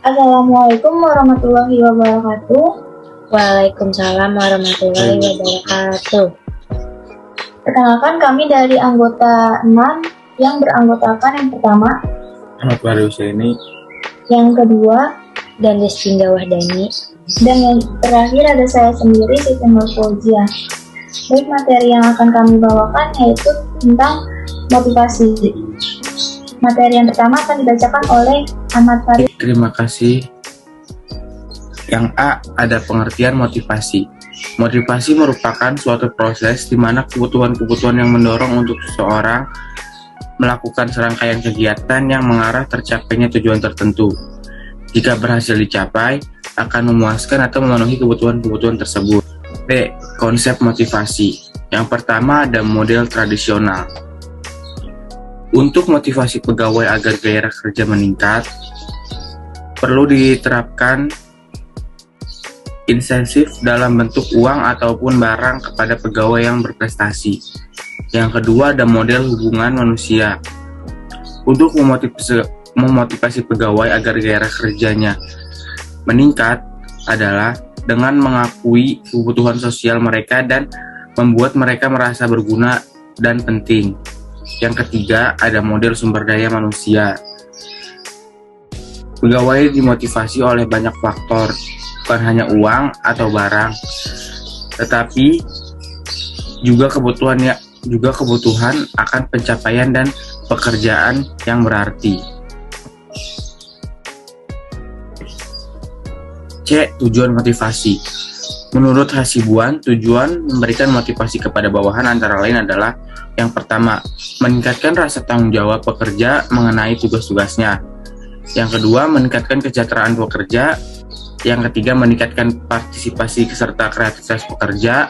Assalamualaikum warahmatullahi wabarakatuh. Waalaikumsalam warahmatullahi wabarakatuh. Perkenalkan, kami dari anggota 6 yang beranggotakan yang pertama Ahmad Fahri Husaini, yang kedua, Dan Destinda Wahdani. dan yang terakhir ada saya sendiri, Siti Nur Fauzia. Baik, materi yang akan kami bawakan yaitu tentang motivasi. Materi yang pertama akan dibacakan oleh Ahmad Fahri. terima kasih. Yang A, ada pengertian motivasi. Motivasi merupakan suatu proses di mana kebutuhan-kebutuhan yang mendorong untuk seseorang melakukan serangkaian kegiatan yang mengarah tercapainya tujuan tertentu. Jika berhasil dicapai, akan memuaskan atau memenuhi kebutuhan-kebutuhan tersebut. B, konsep motivasi. Yang pertama ada model tradisional. Untuk motivasi pegawai agar gairah kerja meningkat, perlu diterapkan insentif dalam bentuk uang ataupun barang kepada pegawai yang berprestasi. Yang kedua ada model hubungan manusia. Untuk memotivasi pegawai agar gairah kerjanya meningkat adalah dengan mengakui kebutuhan sosial mereka dan membuat mereka merasa berguna dan penting. Yang ketiga ada model sumber daya manusia. Pegawai dimotivasi oleh banyak faktor, bukan hanya uang atau barang, tetapi juga kebutuhan akan pencapaian dan pekerjaan yang berarti. C. Tujuan motivasi. Menurut Hasibuan, tujuan memberikan motivasi kepada bawahan antara lain adalah: yang pertama, meningkatkan rasa tanggung jawab pekerja mengenai tugas-tugasnya. Yang kedua, meningkatkan kesejahteraan pekerja. Yang ketiga, meningkatkan partisipasi serta kreativitas pekerja.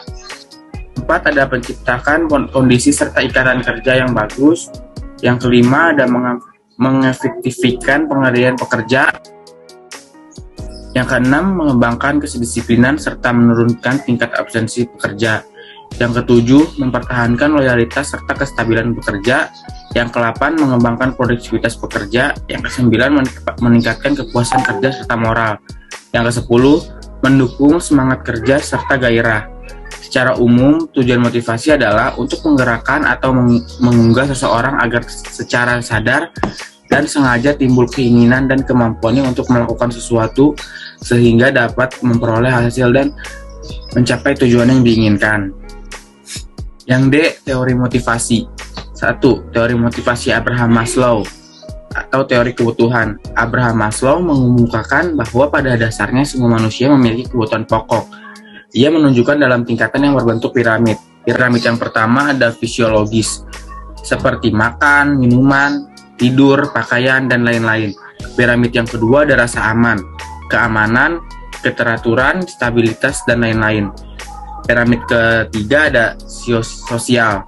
4. Ada menciptakan kondisi serta ikatan kerja yang bagus. Yang kelima, ada mengefektifkan pengerjaan pekerja. Yang keenam, mengembangkan kedisiplinan serta menurunkan tingkat absensi pekerja. Yang ketujuh, mempertahankan loyalitas serta kestabilan pekerja. Yang ke-8, mengembangkan produktivitas pekerja. Yang ke-9, meningkatkan kepuasan kerja serta moral. Yang ke-10, mendukung semangat kerja serta gairah. Secara umum, tujuan motivasi adalah untuk menggerakkan atau mengunggah seseorang agar secara sadar dan sengaja timbul keinginan dan kemampuannya untuk melakukan sesuatu sehingga dapat memperoleh hasil dan mencapai tujuan yang diinginkan. Yang D, teori motivasi. 1. Teori motivasi Abraham Maslow atau teori kebutuhan. Abraham Maslow mengemukakan bahwa pada dasarnya semua manusia memiliki kebutuhan pokok. Ia menunjukkan dalam tingkatan yang berbentuk piramid. Piramid yang pertama ada fisiologis, seperti makan, minuman, tidur, pakaian, dan lain-lain. Piramid yang kedua ada rasa aman, keamanan, keteraturan, stabilitas, dan lain-lain. Piramid ketiga ada sosial,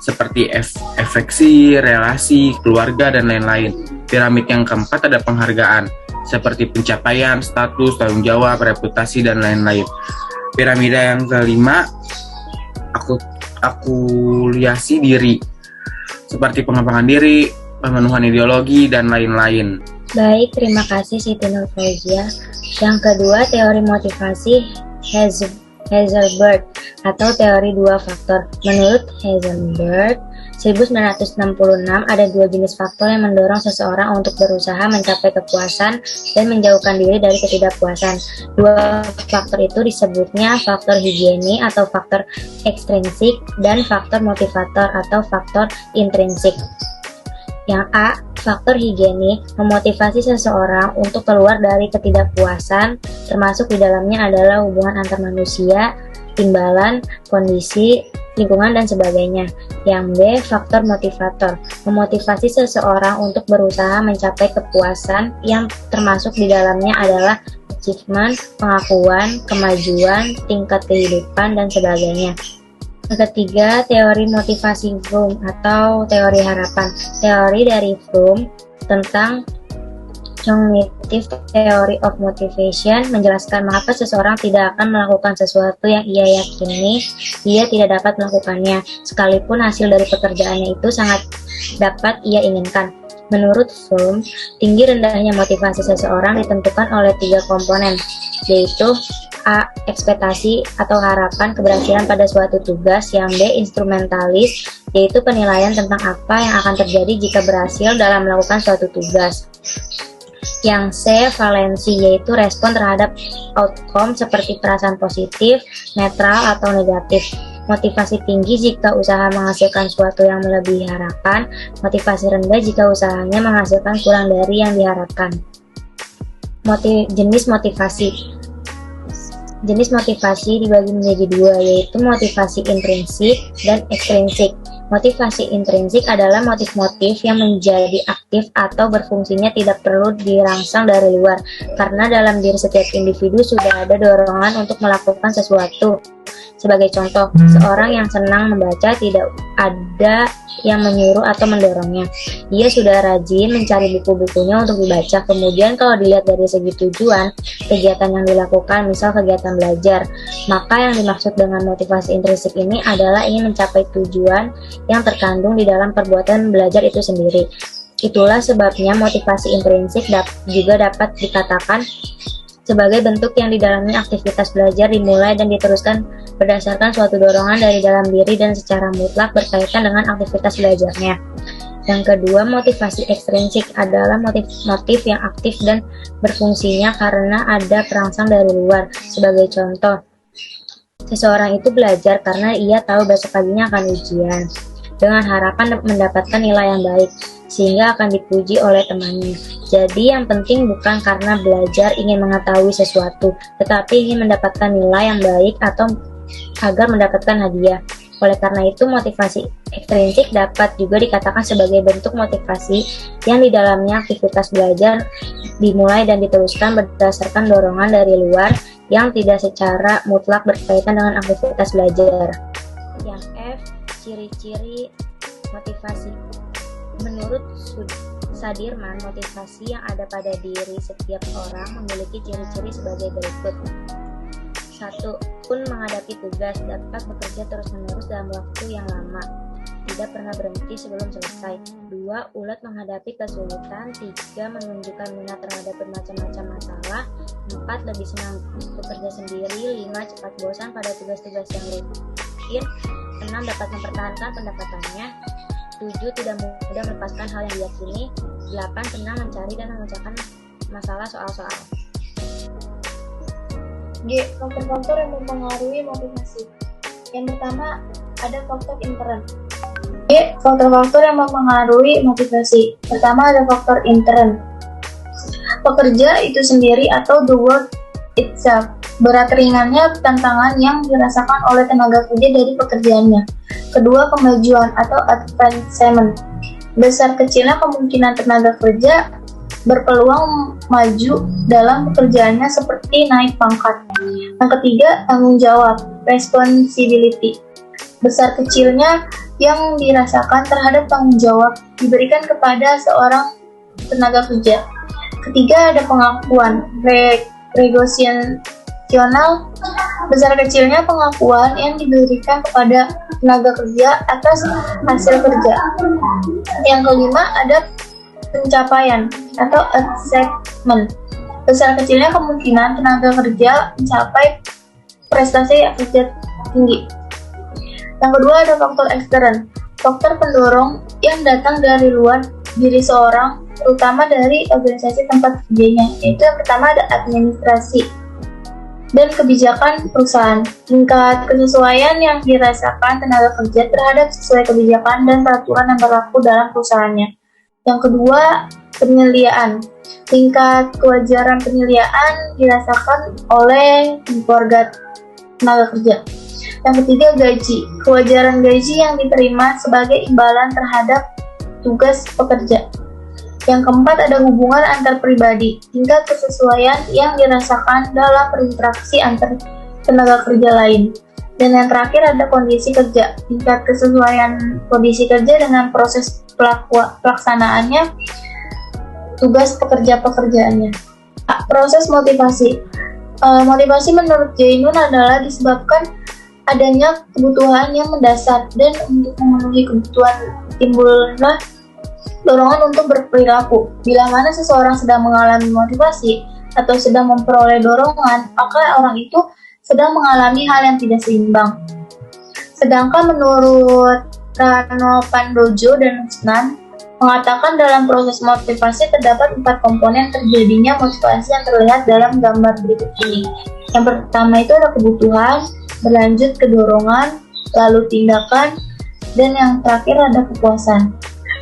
seperti afeksi, relasi, keluarga, dan lain-lain. Piramid yang keempat ada penghargaan, seperti pencapaian, status, tanggung jawab, reputasi, dan lain-lain. Piramida yang kelima, akuliasi diri, seperti pengembangan diri, pemenuhan ideologi, dan lain-lain. Baik, terima kasih Siti Nur Fauzia. Yang kedua, teori motivasi Heisenberg atau teori dua faktor. Menurut Heisenberg, 1966 ada dua jenis faktor yang mendorong seseorang untuk berusaha mencapai kepuasan dan menjauhkan diri dari ketidakpuasan. Dua faktor itu disebutnya faktor higiene atau faktor ekstrinsik dan faktor motivator atau faktor intrinsik. Yang A, faktor higiene memotivasi seseorang untuk keluar dari ketidakpuasan, termasuk di dalamnya adalah hubungan antar manusia, timbalan, kondisi, lingkungan, dan sebagainya. Yang B, faktor motivator memotivasi seseorang untuk berusaha mencapai kepuasan yang termasuk di dalamnya adalah achievement, pengakuan, kemajuan, tingkat kehidupan, dan sebagainya. Yang ketiga, teori motivasi Fromm atau teori harapan. Teori dari Fromm tentang Cognitive Theory of Motivation menjelaskan mengapa seseorang tidak akan melakukan sesuatu yang ia yakini ia tidak dapat melakukannya, sekalipun hasil dari pekerjaannya itu sangat dapat ia inginkan. Menurut Fromm, tinggi rendahnya motivasi seseorang ditentukan oleh 3 komponen, yaitu A. Ekspektasi atau harapan keberhasilan pada suatu tugas, yang B. Instrumentalis, yaitu penilaian tentang apa yang akan terjadi jika berhasil dalam melakukan suatu tugas. Yang C. Valensi, yaitu respon terhadap outcome seperti perasaan positif, netral, atau negatif. Motivasi tinggi jika usaha menghasilkan sesuatu yang melebihi harapan, motivasi rendah jika usahanya menghasilkan kurang dari yang diharapkan. Jenis motivasi. Jenis motivasi dibagi menjadi 2, yaitu motivasi intrinsik dan ekstrinsik. Motivasi intrinsik adalah motif-motif yang menjadi aktif atau berfungsinya tidak perlu dirangsang dari luar, karena dalam diri setiap individu sudah ada dorongan untuk melakukan sesuatu. Sebagai contoh, seorang yang senang membaca tidak ada yang menyuruh atau mendorongnya. Dia sudah rajin mencari buku-bukunya untuk dibaca. Kemudian kalau dilihat dari segi tujuan, kegiatan yang dilakukan, misal kegiatan belajar, maka yang dimaksud dengan motivasi intrinsik ini adalah ingin mencapai tujuan yang terkandung di dalam perbuatan belajar itu sendiri. Itulah sebabnya motivasi intrinsik juga dapat dikatakan sebagai bentuk yang di dalamnya aktivitas belajar dimulai dan diteruskan berdasarkan suatu dorongan dari dalam diri dan secara mutlak berkaitan dengan aktivitas belajarnya. Yang kedua, motivasi ekstrinsik adalah motif yang aktif dan berfungsinya karena ada perangsang dari luar. Sebagai contoh, seseorang itu belajar karena ia tahu besok paginya akan ujian, dengan harapan mendapatkan nilai yang baik, sehingga akan dipuji oleh temannya. Jadi yang penting bukan karena belajar ingin mengetahui sesuatu, tetapi ingin mendapatkan nilai yang baik atau agar mendapatkan hadiah. Oleh karena itu, motivasi ekstrinsik dapat juga dikatakan sebagai bentuk motivasi yang di dalamnya aktivitas belajar dimulai dan diteruskan berdasarkan dorongan dari luar yang tidak secara mutlak berkaitan dengan aktivitas belajar. Yang F, ciri-ciri motivasi. Menurut Sudirman, motivasi yang ada pada diri setiap orang memiliki ciri-ciri sebagai berikut. 1. Pun menghadapi tugas, dapat bekerja terus-menerus dalam waktu yang lama, tidak pernah berhenti sebelum selesai. 2. Ulet menghadapi kesulitan. 3. Menunjukkan minat terhadap bermacam-macam masalah. 4. Lebih senang bekerja sendiri. 5. Cepat bosan pada tugas-tugas yang rutin. 6. Dapat mempertahankan pendapatannya. 7. Tidak mudah melepaskan hal yang diyakini. 8. Senang mencari dan memecahkan masalah soal-soal. G. Faktor-faktor yang mempengaruhi motivasi. Yang pertama, ada faktor intern. G. Faktor-faktor yang mempengaruhi motivasi. Pertama, ada faktor intern. Pekerja itu sendiri atau the work itself. Berat ringannya tantangan yang dirasakan oleh tenaga kerja dari pekerjaannya. Kedua, kemajuan atau advancement. Besar kecilnya kemungkinan tenaga kerja berpeluang maju dalam pekerjaannya seperti naik pangkat. Yang ketiga, tanggung jawab, responsibility. Besar kecilnya yang dirasakan terhadap tanggung jawab diberikan kepada seorang tenaga kerja. Ketiga, ada pengakuan, regosional. Besar kecilnya pengakuan yang diberikan kepada tenaga kerja atas hasil kerja. Yang kelima, ada pencapaian atau achievement. Besar kecilnya kemungkinan tenaga kerja mencapai prestasi kerja tinggi. Yang kedua, ada faktor ekstern, faktor pendorong yang datang dari luar diri seorang, terutama dari organisasi tempat kerjanya. Yaitu yang pertama, ada administrasi dan kebijakan perusahaan. Tingkat kesesuaian yang dirasakan tenaga kerja terhadap sesuai kebijakan dan peraturan yang berlaku dalam perusahaannya. Yang kedua, penyeliaan. Tingkat kewajaran penyeliaan dirasakan oleh keluarga tenaga kerja. Yang ketiga, gaji. Kewajaran gaji yang diterima sebagai imbalan terhadap tugas pekerja. Yang keempat, ada hubungan antar pribadi. Tingkat kesesuaian yang dirasakan dalam berinteraksi antar tenaga kerja lain. Dan yang terakhir, ada kondisi kerja. Tingkat kesesuaian kondisi kerja dengan proses pelaksanaannya, tugas pekerjaannya. Proses motivasi. Motivasi menurut Jainun adalah disebabkan adanya kebutuhan yang mendasar, dan untuk memenuhi kebutuhan timbullah dorongan untuk berperilaku. Bila mana seseorang sedang mengalami motivasi atau sedang memperoleh dorongan, maka orang itu sedang mengalami hal yang tidak seimbang. Sedangkan menurut Rano Pandojo dan Usnan mengatakan dalam proses motivasi terdapat 4 komponen terjadinya motivasi yang terlihat dalam gambar berikut ini. Yang pertama itu ada kebutuhan, berlanjut ke dorongan, lalu tindakan, dan yang terakhir ada kepuasan.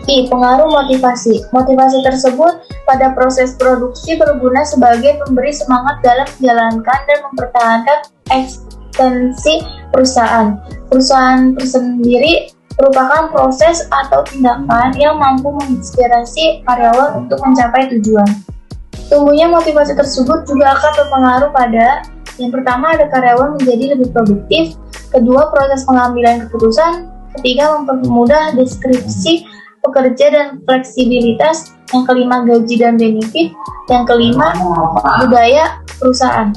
Pengaruh motivasi. Motivasi tersebut pada proses produksi berguna sebagai pemberi semangat dalam menjalankan dan mempertahankan ekstensi perusahaan. Perusahaan sendiri merupakan proses atau tindakan yang mampu menginspirasi karyawan untuk mencapai tujuan. Tumbuhnya motivasi tersebut juga akan berpengaruh pada yang pertama ada karyawan menjadi lebih produktif, kedua proses pengambilan keputusan, ketiga mempermudah deskripsi pekerja dan fleksibilitas, yang kelima gaji dan benefit, yang kelima budaya perusahaan.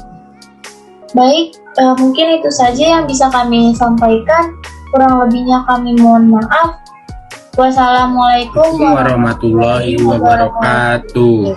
Baik, mungkin itu saja yang bisa kami sampaikan. Kurang lebihnya kami mohon maaf. Wassalamualaikum warahmatullahi wabarakatuh.